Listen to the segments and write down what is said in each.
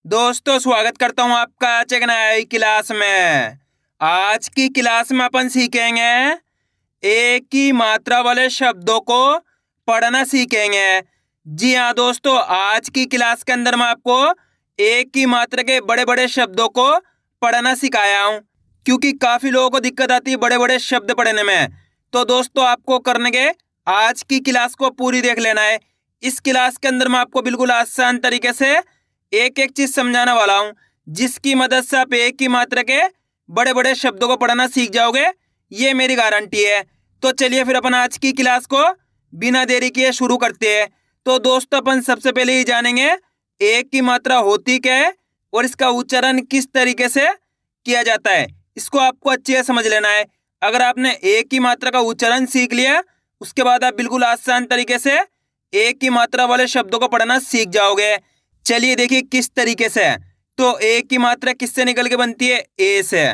दोस्तों स्वागत करता हूँ आपका आज एक नई क्लास में। आज की क्लास में अपन सीखेंगे एक ही मात्रा वाले शब्दों को पढ़ना सीखेंगे। जी हाँ दोस्तों, आज की क्लास के अंदर मैं आपको एक ही मात्रा के बड़े बड़े शब्दों को पढ़ना सिखाया हूँ, क्योंकि काफ़ी लोगों को दिक्कत आती है बड़े बड़े शब्द पढ़ने में। तो दोस्तों आपको करने के आज की क्लास को पूरी देख लेना है। इस क्लास के अंदर मैं आपको बिल्कुल आसान तरीके से एक एक चीज समझाने वाला हूं, जिसकी मदद से आप एक ही मात्रा के बड़े बड़े शब्दों को पढ़ना सीख जाओगे, ये मेरी गारंटी है। तो चलिए फिर अपन आज की क्लास को बिना देरी किए शुरू करते हैं। तो दोस्तों अपन सबसे पहले ही जानेंगे एक की मात्रा होती क्या है और इसका उच्चारण किस तरीके से किया जाता है। इसको आपको अच्छे से समझ लेना है। अगर आपने एक ही मात्रा का उच्चारण सीख लिया, उसके बाद आप बिल्कुल आसान तरीके से एक ही मात्रा वाले शब्दों को पढ़ना सीख जाओगे। चलिए देखिए किस तरीके से है। तो एक की मात्रा किससे निकल के बनती है? ए से।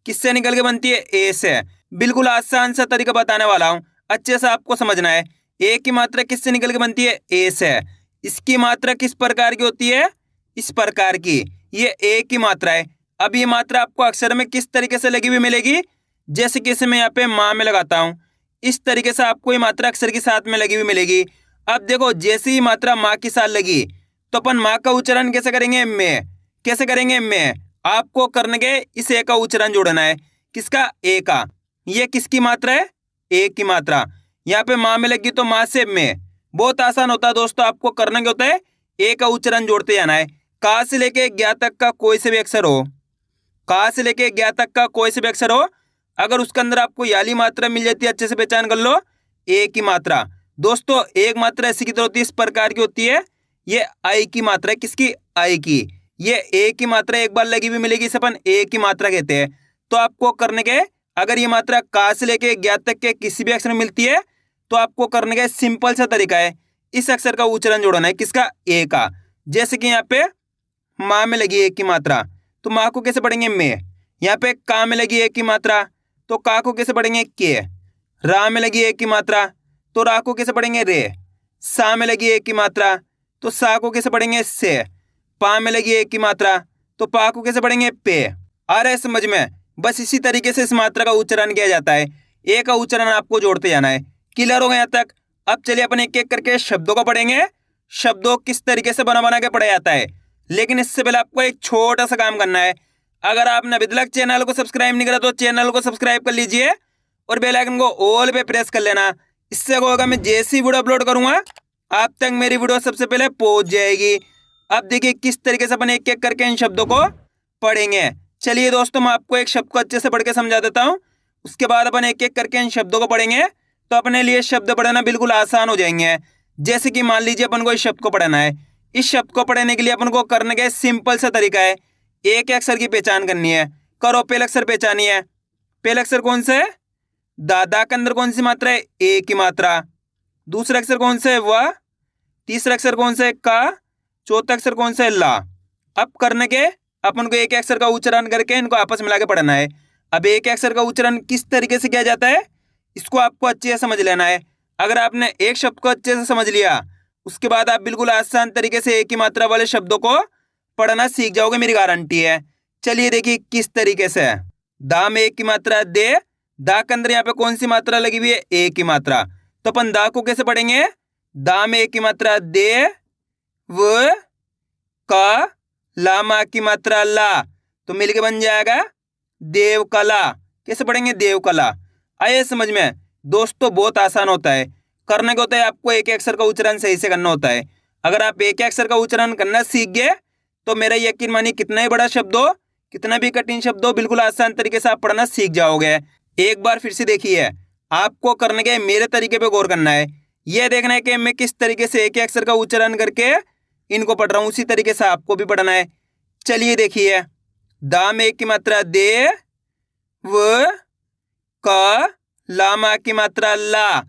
किससे निकल के बनती है? ए से। बिल्कुल आसान सा तरीका बताने वाला हूँ, अच्छे से आपको समझना है। एक की मात्रा किससे निकल के बनती है? ए से। इसकी मात्रा किस प्रकार की होती है? इस प्रकार की। ये एक की मात्रा है। अब ये मात्रा आपको अक्षर में किस तरीके से लगी हुई मिलेगी? जैसे कि इसे मैं यहाँ पे माँ में लगाता हूँ, इस तरीके से आपको ये मात्रा अक्षर के साथ में लगी हुई मिलेगी। अब देखो, जैसे ही मात्रा माँ के साथ लगी तो अपन माँ का उच्चारण कैसे करेंगे? में। कैसे करेंगे? में। आपको करने के इस ए का उच्चारण जोड़ना है। किसका? ए का। ये किसकी मात्रा है? ए की मात्रा। यहाँ पे माँ में लगी तो माँ से में। बहुत आसान होता है दोस्तों, आपको करना क्या होता है? ए का उच्चारण जोड़ते जाना है। का से लेके ज्ञा तक का कोई से भी अक्षर हो, का से लेके ज्ञा तक का कोई से भी अक्षर हो, अगर उसके अंदर आपको याली मात्रा मिल जाती है, अच्छे से पहचान कर लो, ए की मात्रा। दोस्तों एक मात्रा ऐसी की तरह होती है, इस प्रकार की होती है। ये आई की मात्रा है। किसकी? आई की। ये ए की मात्रा एक बार लगी हुई मिलेगी, इसे अपन ए की मात्रा कहते हैं। तो आपको करने के, अगर ये मात्रा का से लेके ज्ञात तक के किसी भी अक्षर में मिलती है, तो आपको करने का सिंपल सा तरीका है, इस अक्षर का उच्चारण जोड़ना है। किसका? ए का। जैसे कि यहाँ पे माँ में लगी ए की मात्रा, तो माँ को कैसे पढ़ेंगे? में। यहाँ पे का में लगी ए की मात्रा, तो का को कैसे पढ़ेंगे? के। रा में लगी ए की मात्रा, तो रा को कैसे पढ़ेंगे? रे। सा में लगी ए की मात्रा, तो सा को कैसे पढ़ेंगे? से। पा में लगी एक की मात्रा, तो पा को कैसे पढ़ेंगे? पे। आ रहा है समझ में? बस इसी तरीके से इस मात्रा का उच्चारण किया जाता है। ए का उच्चारण आपको जोड़ते जाना है। क्लियर हो गया यहाँ तक? अब चलिए अपन एक एक करके शब्दों को पढ़ेंगे। शब्दों किस तरीके से बना बना के पढ़ा जाता है, लेकिन इससे पहले आपको एक छोटा सा काम करना है। अगर आपने अभी तक चैनल को सब्सक्राइब नहीं करा तो चैनल को सब्सक्राइब कर लीजिए और बेल आइकन को ऑल पे प्रेस कर लेना। इससे क्या होगा, मैं जैसी वीडियो अपलोड करूंगा आप तक मेरी वीडियो सबसे पहले पहुंच जाएगी। अब देखिए किस तरीके से अपन एक एक करके इन शब्दों को पढ़ेंगे। चलिए दोस्तों, मैं आपको एक शब्द को अच्छे से पढ़ के समझा देता हूँ, उसके बाद अपन एक एक करके इन शब्दों को पढ़ेंगे, तो अपने लिए शब्द पढ़ना बिल्कुल आसान हो जाएंगे। जैसे कि मान लीजिए अपन को इस शब्द को पढ़ना है। इस शब्द को पढ़ने के लिए अपन को करने का सिंपल सा तरीका है, एक अक्षर की पहचान करनी है। करो, पहले अक्षर पहचानी है। पहले अक्षर कौन सा है? दादा के अंदर कौन सी मात्रा है? ए की मात्रा। दूसरा अक्षर कौन सा है? वह। तीसरा अक्षर कौन सा है? का। चौथा अक्षर कौन सा है? ला। अब करने के अपन को एक अक्षर का उच्चारण करके इनको आपस में मिला के पढ़ना है। अब एक अक्षर का उच्चारण किस तरीके से किया जाता है, इसको आपको अच्छे से समझ लेना है। अगर आपने एक शब्द को अच्छे से समझ लिया, उसके बाद आप बिल्कुल आसान तरीके से एक ही मात्रा वाले शब्दों को पढ़ना सीख जाओगे, मेरी गारंटी है। चलिए देखिए किस तरीके से। दा में एक की मात्रा दे। दा के अंदर यहाँ पे कौन सी मात्रा लगी हुई है? ए की मात्रा। तो अपन दा को कैसे पढ़ेंगे? दा में एक की मात्रा दे, व का, ला माँ की मात्रा ला, तो मिलके बन जाएगा देवकला। कैसे पढ़ेंगे? देवकला। आइए समझ में दोस्तों, बहुत आसान होता है। करने को होता है आपको एक अक्षर का उच्चारण सही से करना होता है। अगर आप एक अक्षर का उच्चारण करना सीख गए तो मेरा यकीन मानिए, कितना ही बड़ा शब्द हो, कितना भी कठिन शब्द हो, बिल्कुल आसान तरीके से आप पढ़ना सीख जाओगे। एक बार फिर से देखिए, आपको करने के मेरे तरीके पे गौर करना है। यह देखना है कि मैं किस तरीके से एक अक्षर का उच्चारण करके इनको पढ़ रहा हूँ, उसी तरीके से आपको भी पढ़ना है। चलिए देखिए, दा में एक की मात्रा दे, व का, ला माँ की मात्रा ला,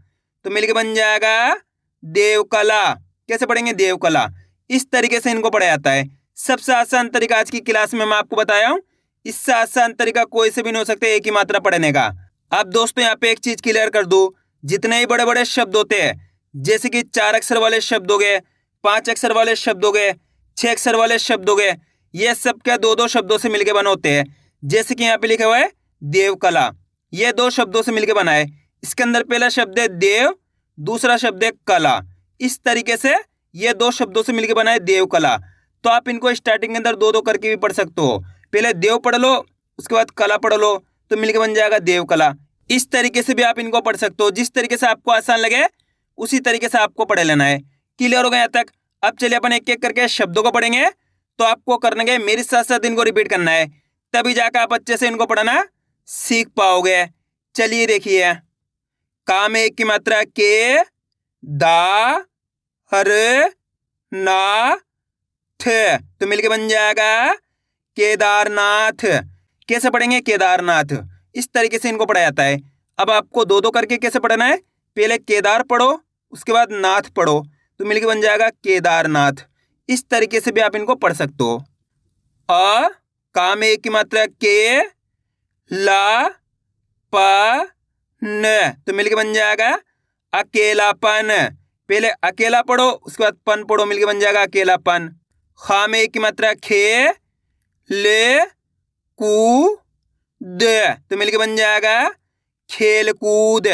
तो मिलके बन जाएगा देवकला। कैसे पढ़ेंगे? देवकला। इस तरीके से इनको पढ़ा जाता है। सबसे आसान तरीका आज की क्लास में मैं आपको बताया हूँ। इससे आसान तरीका कोई से भी नहीं हो सकता एक ही मात्रा पढ़ने का। अब दोस्तों यहाँ पे एक चीज क्लियर कर दूं, जितने ही बड़े बड़े शब्द होते हैं, जैसे कि 4 अक्षर वाले शब्द हो गए, 5 अक्षर वाले शब्द हो गए, 6 अक्षर वाले शब्द हो गए, ये सब क्या दो दो शब्दों से मिलके बने होते हैं। जैसे कि यहाँ पे लिखा हुआ है देवकला, ये दो शब्दों से मिलके बना है। इसके अंदर पहला शब्द है देव, दूसरा शब्द है कला। इस तरीके से ये दो शब्दों से मिलके बना है देवकला। तो आप इनको स्टार्टिंग के अंदर दो दो करके भी पढ़ सकते हो। पहले देव पढ़ लो, उसके बाद कला पढ़ लो, तो मिलके बन जाएगा देवकला। इस तरीके से भी आप इनको पढ़ सकते हो। जिस तरीके से आपको आसान लगे उसी तरीके से आपको पढ़ लेना है। क्लियर हो गया यहाँ तक? अब चलिए अपन एक एक करके शब्दों को पढ़ेंगे। तो आपको करना है मेरे साथ साथ इनको रिपीट करना है, तभी जाकर आप अच्छे से इनको पढ़ना सीख पाओगे। चलिए देखिए, का में एक की मात्रा के, दा, हर, ना, थ, तो मिलके बन जाएगा केदारनाथ। कैसे पढ़ेंगे? केदारनाथ। इस तरीके से इनको पढ़ा जाता है। अब आपको दो दो करके कैसे पढ़ना है? पहले केदार पढ़ो, उसके बाद नाथ पढ़ो, तो मिलके बन जाएगा केदारनाथ। इस तरीके से भी आप इनको पढ़ सकते हो। अ, का में एक की मात्रा के, ला, प, न, तो मिलके बन जाएगा अकेलापन। पहले अकेला पढ़ो, उसके बाद पन पढ़ो, मिलके बन जाएगा अकेलापन। खा में एक की मात्रा खे, ले, कू, द, तो मिलके बन जाएगा खेल कूद।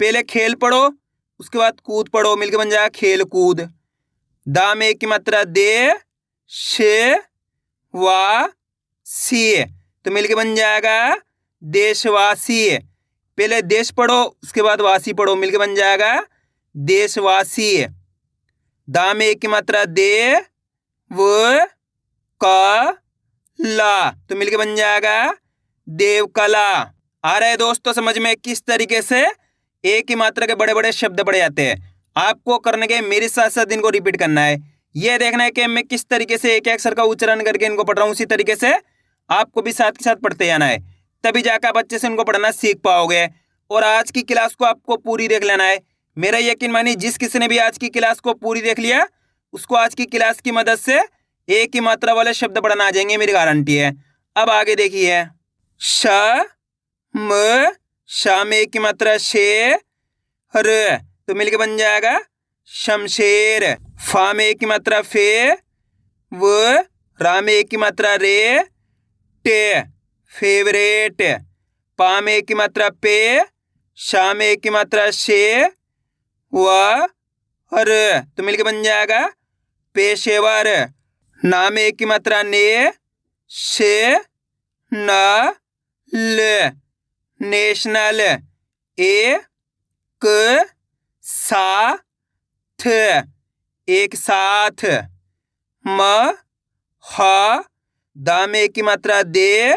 पहले खेल पढ़ो, उसके बाद कूद पढ़ो, मिलके बन जाएगा खेल कूद। दा में एक की मात्रा दे, शे, वा, सी, तो मिलके बन जाएगा देशवासी। पहले देश पढ़ो, उसके बाद वासी पढ़ो, मिलके बन जाएगा देशवासी। दा में एक की मात्रा दे, व, का, ला, तो मिलके बन जाएगा देवकला। आ रहा है दोस्तों समझ में किस तरीके से एक ही मात्रा के बड़े बड़े शब्द पढ़े जाते हैं? आपको करने के मेरे साथ साथ इनको रिपीट करना है। यह देखना है कि मैं किस तरीके से एक एक अक्षर का उच्चारण करके इनको पढ़ रहा हूँ, उसी तरीके से आपको भी साथ के साथ पढ़ते जाना है, तभी जाकर आप अच्छे से इनको पढ़ना सीख पाओगे। और आज की क्लास को आपको पूरी देख लेना है। मेरा यकीन मानिए जिस किसी ने भी आज की क्लास को पूरी देख लिया, उसको आज की क्लास की मदद से एक ही मात्रा वाले शब्द पढ़ना आ जाएंगे, मेरी गारंटी है। अब आगे देखिए, श, म, शा में एक की मात्रा शे, र, तो मिलके बन जाएगा शमशेर। फा में एक की मात्रा फे, व, रा में एक की मात्रा रे, टे, फेवरेट। पा में एक की मात्रा पे, शा में एक की मात्रा शे, व, र, तो मिलके बन जाएगा पेशेवर। ना में एक की मात्रा ने, शे, न, ल, नेशनल। ए, क, सा, थ, एक साथ। म, ह, दा में एक की मात्रा दे,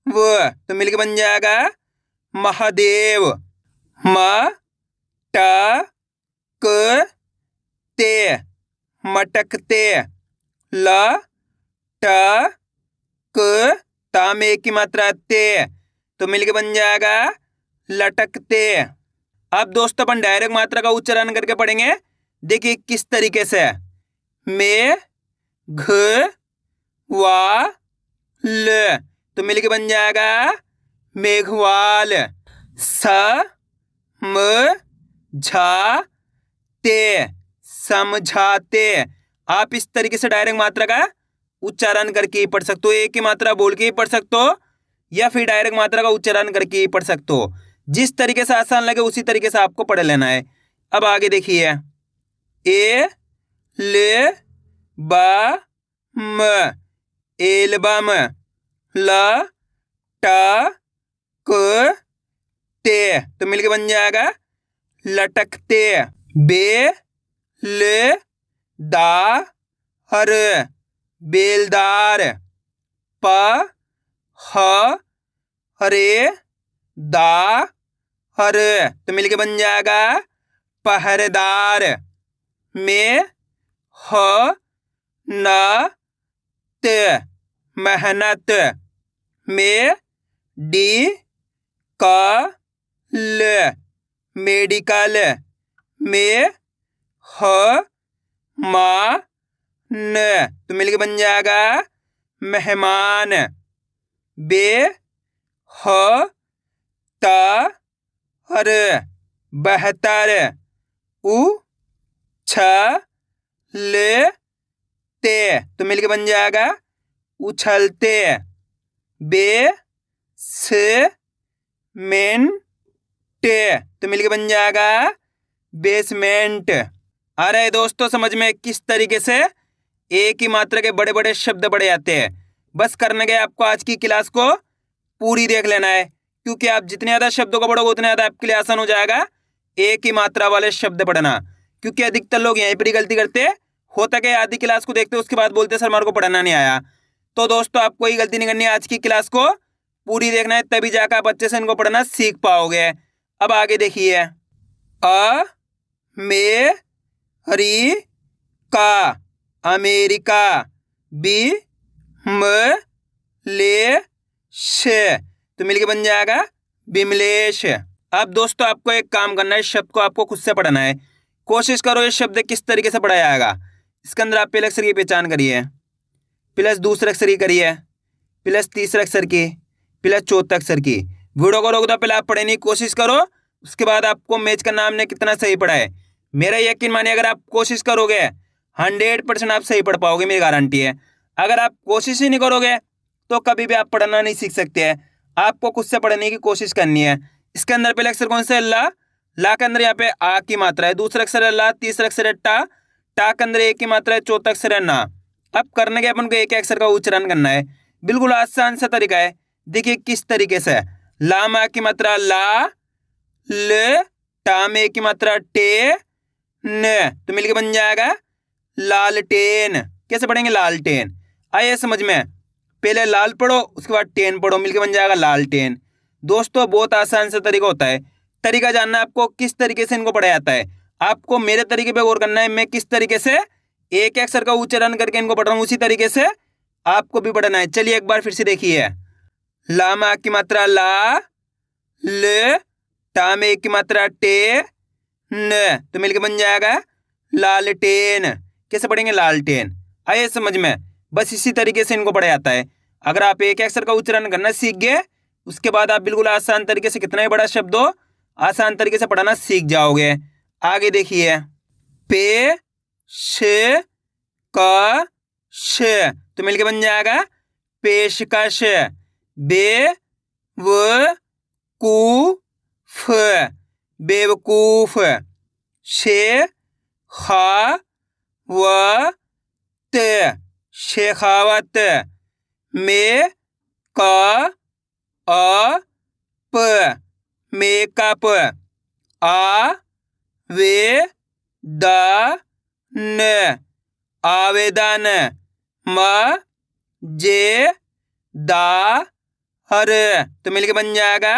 व, तो मिलके बन जाएगा महादेव। म, ट, क, ते, मटकते। ल, ट, क, ता में एक की मात्रा ते, तो मिलके बन जाएगा लटकते। अब दोस्तों अपन डायरेक्ट मात्रा का उच्चारण करके पढ़ेंगे। देखिए किस तरीके से, में, घ, वा, ल, तो मिलके बन जाएगा मेघवाल। स, म, झा, ते, समझाते। आप इस तरीके से डायरेक्ट मात्रा का उच्चारण करके ही पढ़ सकते हो, एक ही मात्रा बोल के ही पढ़ सकते हो, या फिर डायरेक्ट मात्रा का उच्चारण करके ही पढ़ सकते हो। जिस तरीके से आसान लगे उसी तरीके से आपको पढ़ लेना है। अब आगे देखिए, ए, ले, बा, म, एल्बम। ल, ट, क, ते, तो मिलके बन जाएगा लटकते। बे, ल, दा, हर, बेलदार। प, ह, हरे, दा, हर, तो मिलके बन जाएगा पहरेदार। में, ह, न, त, मेहनत। में, डी, क, ल, मेडिकल। में, ह, मा, न, तो मिलके बन जाएगा मेहमान। बे, ह, त, हर, बेहतर। उ, छ, ल, ते, तो मिलके बन जाएगा उछलते। बेसमेंट, तो मिलके बन जाएगा बेसमेंट। आ रहा है दोस्तों समझ में किस तरीके से एक ही मात्रा के बड़े बड़े शब्द पढ़े जाते हैं। बस करने के आपको आज की क्लास को पूरी देख लेना है, क्योंकि आप जितने ज़्यादा शब्दों को पढ़ोगे उतने ज़्यादा आपके लिए आसान हो जाएगा एक ही मात्रा वाले शब्द पढ़ना। क्योंकि अधिकतर लोग यहीं पर ही गलती करते, होता क्या आधी क्लास को देखते उसके बाद बोलते सर हमारे को पढ़ना नहीं आया। तो दोस्तों आपको ये गलती नहीं करनी है, आज की क्लास को पूरी देखना है, तभी जाकर आप अच्छे से इनको पढ़ना सीख पाओगे। अब आगे देखिए, अमेरिका, अमेरिका। बिमलेश, तो मिलके बन जाएगा बिमलेश। अब दोस्तों आपको एक काम करना है, शब्द को आपको खुद से पढ़ना है। कोशिश करो ये शब्द किस तरीके से पढ़ा जाएगा। इसके अंदर आप पहले अक्षर की पहचान करिए, प्लस दूसरे अक्षर की करिए, प्लस तीसरे अक्षर की, प्लस चौथे अक्षर की। वीडियो को रोक दो, पहले आप पढ़ने की कोशिश करो, उसके बाद आपको मैच करना हमने कितना सही पढ़ा है। मेरा यकीन मानिए अगर आप कोशिश करोगे 100% आप सही पढ़ पाओगे, मेरी गारंटी है। अगर आप कोशिश ही नहीं करोगे तो कभी भी आप पढ़ना नहीं सीख सकते हैं। आपको खुद से पढ़ने की कोशिश करनी है। इसके अंदर पहले अक्षर कौन सा है? ला। ला के अंदर यहाँ पे आ की मात्रा है, दूसरा अक्षर है ला, तीसरा अक्षर है टा, टा के अंदर एक की मात्रा है, चौथा अक्षर है ना। अब करने के अपन को एक अक्षर का उच्चारण करना है, बिल्कुल आसान सा तरीका है। देखिए किस तरीके से, ला में की मात्रा ला, ल, टा में की मात्रा टे, न, तो मिलके बन जाएगा लालटेन। कैसे पढ़ेंगे? लालटेन। आइए समझ में, पहले लाल पढ़ो उसके बाद टेन पढ़ो, मिलके बन जाएगा लालटेन। दोस्तों बहुत आसान सा तरीका होता है। तरीका जानना है आपको किस तरीके से इनको पढ़ा जाता है। आपको मेरे तरीके पे गौर करना है, मैं किस तरीके से एक अक्षर का उच्चारण करके इनको पढ़ रहा हूँ, उसी तरीके से आपको भी पढ़ना है। चलिए एक बार फिर से देखिए, ला में की मात्रा ला, ल, टा में एक की मात्रा टे, न, तो मिलके बन जाएगा लालटेन। कैसे पढ़ेंगे? लालटेन। आइए समझ में, बस इसी तरीके से इनको पढ़ा जाता है। अगर आप एक अक्षर का उच्चारण करना सीख गए, उसके बाद आप बिल्कुल आसान तरीके से, कितना ही बड़ा शब्द हो, आसान तरीके से पढ़ाना सीख जाओगे। आगे देखिए, पे श क श, तो मिलके बन जाएगा पेशकश। बे व कू फ, बेवकूफ। शे खा व त, शेखावत। मे का अ प, मेकअप। आ वे द न, आवेदन। म जे दा हर, तो मिलके बन जाएगा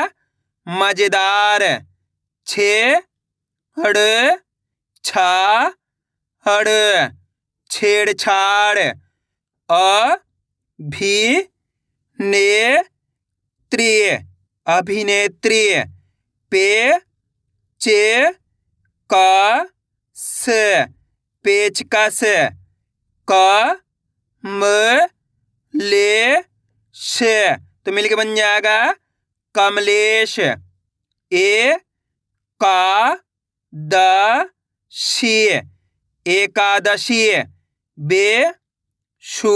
मजेदार। छे हड़ छा हड़, छेड़छाड़। अ भी ने त्री, अभिनेत्री। पे चे का स, पेचकस। क म ले श, तो मिलके बन जाएगा कमलेश। ए का द शी, एकादशी। बे शु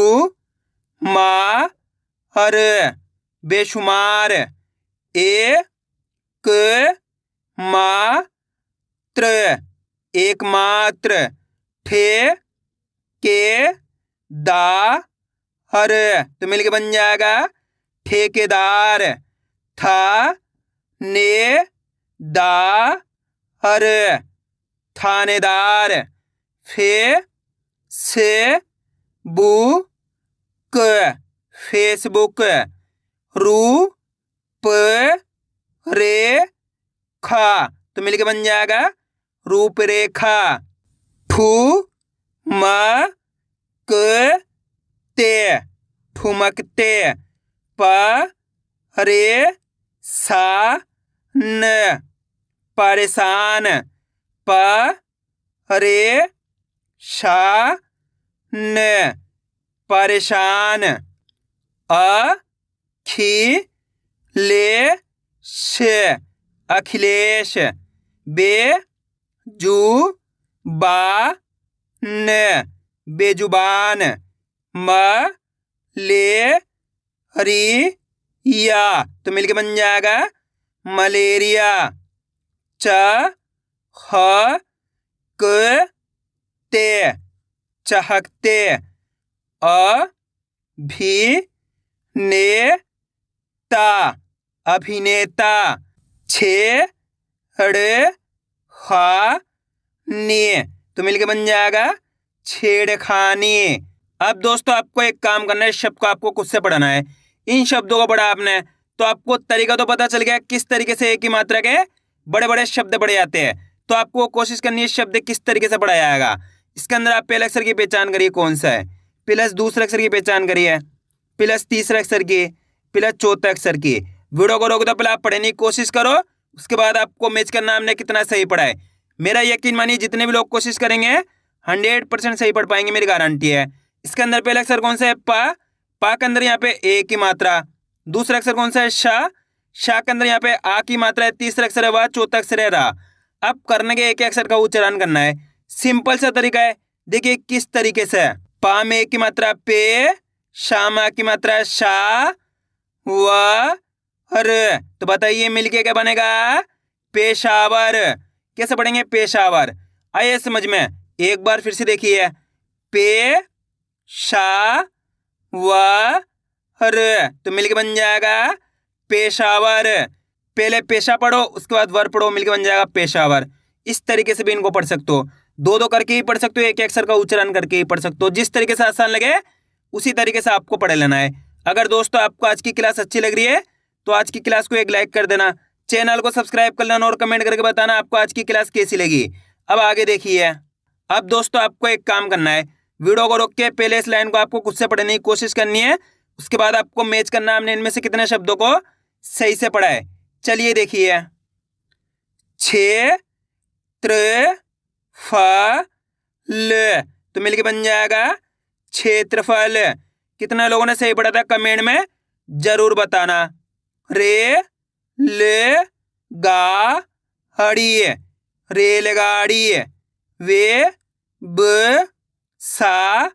मा हर, बेशुमार। ए क मा त्र, एकमात्र। ठे के दा हर, तो मिलके बन जाएगा ठेकेदार। था ने दा हर, थानेदार। फे से बु क, फेसबुक। रू प रे खा, तो मिलके बन जाएगा रूपरेखा। ठू म क ते, ठुमकते। प रे सा न, परेशान। प रे शा न, परेशान। अ खी ले श, अखिलेश। बे जू बा न, बेजुबान। म ले हरी या, तो मिलके बन जाएगा मलेरिया। च ह क ते चहकते। अ भी ने ता अभिनेता। छे ड़ खा ने, तो मिलके बन जाएगा छेड़खानी। अब दोस्तों आपको एक काम करना है, इस शब्द को आपको खुद से पढ़ना है। इन शब्दों को पढ़ा आपने तो आपको तरीका तो पता चल गया किस तरीके से एक ही मात्रा के बड़े बड़े शब्द पढ़े जाते हैं। तो आपको कोशिश करनी है शब्द किस तरीके से पढ़ा जाएगा। इसके अंदर आप पहले अक्षर की पहचान करिए कौन सा है, प्लस दूसरे अक्षर की पहचान करिए, प्लस तीसरे अक्षर की, प्लस चौथे अक्षर की। वीडियो को रोक दो, पहले आप पढ़ने की कोशिश करो, उसके बाद आपको मैच करना हमने कितना सही पढ़ा है। मेरा यकीन मानिए जितने भी लोग कोशिश करेंगे 100% सही पढ़ पाएंगे, मेरी गारंटी है। इसके अंदर पहला अक्षर कौन सा है? पा। पा के अंदर यहाँ पे ए की मात्रा। दूसरा अक्षर कौन सा है? शा। शा के अंदर यहाँ पे आ की मात्रा है। तीसरा अक्षर है वा, चौथा अक्षर है रा। अब करने के एक अक्षर का उच्चारण करना है, सिंपल सा तरीका है। देखिए किस तरीके से। पा में ए की मात्रा पे, शा में आ की मात्रा शा, व हर, तो बताइए मिलके क्या बनेगा? पेशावर। कैसे पढ़ेंगे? पेशावर। आइए समझ में, एक बार फिर से देखिए। पे शा व हर, तो मिलके बन जाएगा पेशावर। पहले पेशा पढ़ो, उसके बाद वर पढ़ो, मिलके बन जाएगा पेशावर। इस तरीके से भी इनको पढ़ सकते हो, दो दो करके ही पढ़ सकते हो, एक अक्षर का उच्चारण करके ही पढ़ सकते हो। जिस तरीके से आसान लगे उसी तरीके से आपको पढ़ लेना है। अगर दोस्तों आपको आज की क्लास अच्छी लग रही है तो आज की क्लास को एक लाइक कर देना, चैनल को सब्सक्राइब कर लेना और कमेंट करके बताना आपको आज की क्लास कैसी लगी। अब आगे देखिए। अब दोस्तों आपको एक काम करना है, वीडियो को रोक के पहले इस लाइन को आपको खुद से पढ़ने की कोशिश करनी है, उसके बाद आपको मैच करना हमने इनमें से कितने शब्दों को सही से पढ़ा है। चलिए देखिए। क्षेत्र फ ल, तो मिलके बन जाएगा क्षेत्रफल। कितना लोगों ने सही पढ़ा था कमेंट में जरूर बताना। रे ले गा हड़ी, रेलगाड़ी। वे ब सा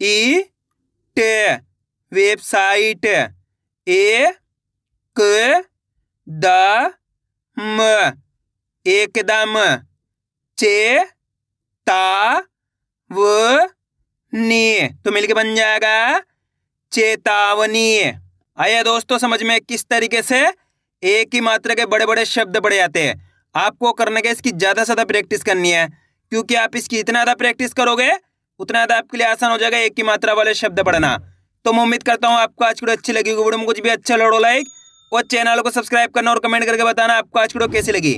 ई टे, वेबसाइट। ए क द म, एकदम। चे ता व नी, तो मिलके बन जाएगा चेतावनी। आइए दोस्तों समझ में किस तरीके से एक ही मात्रा के बड़े बड़े शब्द पढ़े जाते हैं। आपको करने के इसकी ज्यादा से ज्यादा प्रैक्टिस करनी है, क्योंकि आप इसकी इतना ज्यादा प्रैक्टिस करोगे उतना ज्यादा आपके लिए आसान हो जाएगा एक ही मात्रा वाले शब्द पढ़ना। तो मैं उम्मीद करता हूँ आपको आज की वीडियो अच्छी लगी। वीडियो में कुछ भी अच्छा लड़ो लाइक और चैनल को सब्सक्राइब करना और कमेंट करके बताना आपको आज की वीडियो कैसी लगी।